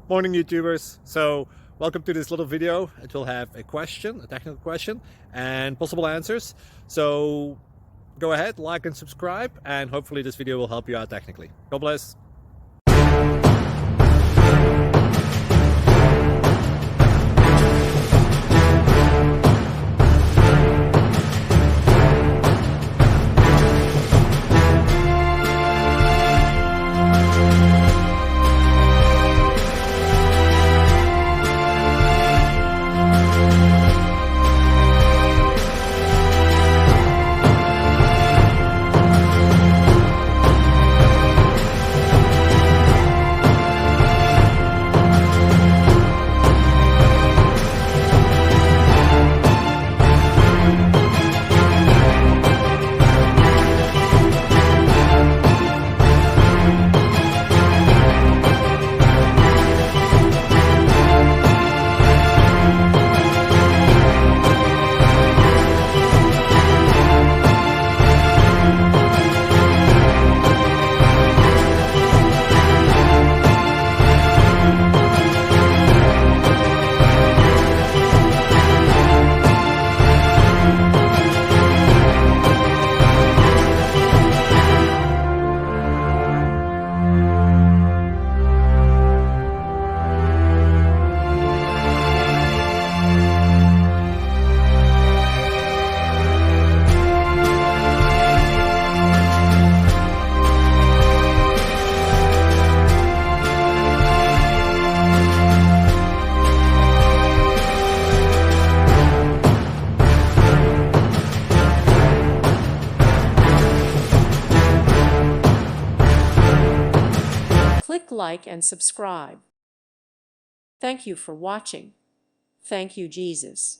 Morning YouTubers. So welcome to this little video. It will have a question, a technical question, and possible answers. So go ahead, like and subscribe, and hopefully this video will help you out technically. God bless. Click like and subscribe. Thank you for watching. Thank you, Jesus.